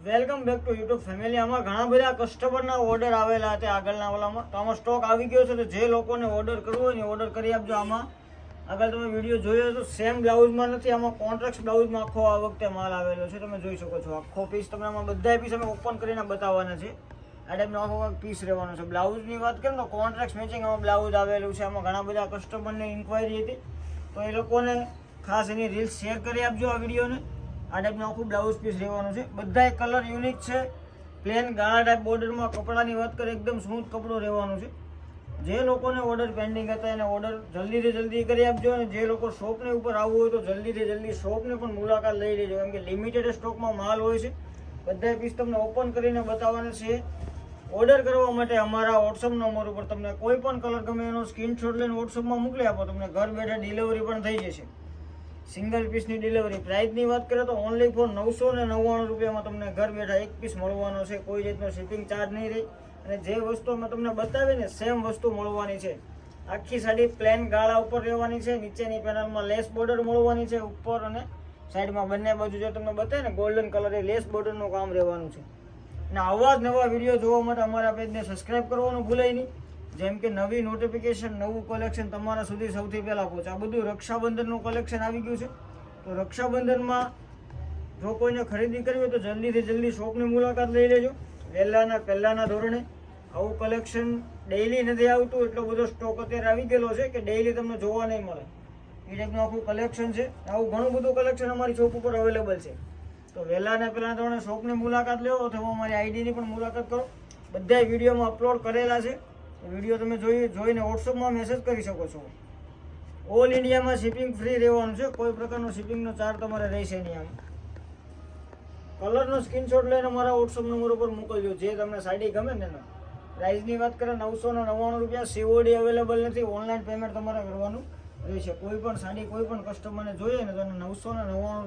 Welcome back to YouTube family. આમાં ઘણા બધા કસ્ટમરના ઓર્ડર આવેલા હતા આગળના ઓલામાં, તો આમાં સ્ટોક આવી ગયો છે. તો જે લોકોને ઓર્ડર કરવો હોય ને ઓર્ડર કરી આપજો. આમાં આગળ તમે વિડીયો જોયો તો સેમ બ્લાઉઝમાં નથી, આમાં કોન્ટ્રાક્ટ બ્લાઉઝમાં આખો આ વખતે માલ આવેલો છે. તમે જોઈ શકો છો આખો પીસ તમને આમાં બધા પીસ અમે ઓપન કરીને બતાવવાના છે. આ ટાઈપનો આખો પીસ રહેવાનો છે. બ્લાઉઝની વાત કરીએ તો કોન્ટ્રાક્ટ મેચિંગ આમાં બ્લાઉઝ આવેલું છે. આમાં ઘણા બધા કસ્ટમરની ઇન્ક્વાયરી હતી, તો એ લોકોને ખાસ એની રીલ્સ શેર કરી આપજો આ વિડીયોને. આ ટાઈપનું આખું બ્લાઉઝ પીસ રહેવાનું છે. બધાય કલર યુનિક છે. પ્લેન ગાળા ટાઈપ બોર્ડરમાં કપડાની વાત કરીએ એકદમ સ્મૂથ કપડું રહેવાનું છે. જે લોકોને ઓર્ડર પેન્ડિંગ હતા એને ઓર્ડર જલ્દીથી જલ્દી કરી આપજો. અને જે લોકો શોપને ઉપર આવવું હોય તો જલ્દીથી જલ્દી શોપને પણ મુલાકાત લઈ લેજો, કેમ કે લિમિટેડ સ્ટોકમાં માલ હોય છે. બધા પીસ તમને ઓપન કરીને બતાવવાના છે. ઓર્ડર કરવા માટે અમારા વોટ્સઅપ નંબર ઉપર તમને કોઈ પણ કલર ગમે એનો સ્ક્રીનશોટ લઈને વોટ્સઅપમાં મોકલી આપો, તમને ઘર બેઠા ડિલિવરી પણ થઈ જશે. Single પીસની delivery. પ્રાઇસની વાત કરીએ તો ઓનલી ફોર 999 રૂપિયામાં તમને ઘર બેઠા એક પીસ મળવાનો છે. કોઈ જાતનો શિપિંગ ચાર્જ નહીં રહી. અને જે વસ્તુ અમે તમને બતાવી ને સેમ વસ્તુ મળવાની છે. આખી સાડી પ્લેન ગાળા ઉપર રહેવાની છે. નીચેની પેનલમાં લેસ બોર્ડર મળવાની છે. ઉપર અને સાઈડમાં બંને બાજુ જે તમને બતાવે ને ગોલ્ડન કલર એ લેસ બોર્ડરનું કામ રહેવાનું છે. અને આવા જ નવા વિડીયો જોવા માટે અમારા પેજને સબસ્ક્રાઈબ કરવાનું ભૂલાય નહીં, જેમ કે નવી નોટિફિકેશન, નવું કલેક્શન તમારા સુધી સૌથી પહેલાં પહોંચે. આ બધું રક્ષાબંધનનું કલેક્શન આવી ગયું છે. તો રક્ષાબંધનમાં જો કોઈને ખરીદી કરવી હોય તો જલ્દીથી જલ્દી શોપની મુલાકાત લઈ લેજો. પહેલાંના ધોરણે આવું કલેક્શન ડેઇલી નથી આવતું, એટલો બધો સ્ટોક અત્યારે આવી ગયેલો છે કે ડેઇલી તમને જોવા નહીં મળે. એ ટાઈપનું આખું કલેક્શન છે. આવું ઘણું બધું કલેક્શન અમારી શોપ ઉપર અવેલેબલ છે. તો પહેલાંના ધોરણે શોપની મુલાકાત લો અથવા અમારી આઈડીની પણ મુલાકાત કરો. બધા વિડીયોમાં અપલોડ કરેલા છે. વિડીયો તમે જોઈને વોટ્સઅપમાં મેસેજ કરી શકો છો. ઓલ ઇન્ડિયામાં શિપિંગ ફ્રી રહેવાનું છે. કોઈ પ્રકારનો શિપિંગનો ચાર્જ તમારે રહેશે નહીં. આમ કલરનો સ્ક્રીનશોટ લઈને અમારા વોટ્સઅપ નંબર ઉપર મોકલજો જે તમને સાડી ગમે ને એનો. પ્રાઇસની વાત કરીએ 999 રૂપિયા. COD અવેલેબલ નથી, ઓનલાઈન પેમેન્ટ તમારે કરવાનું રહેશે. કોઈ પણ સાડી કોઈ પણ કસ્ટમરને જોઈએ ને તો 999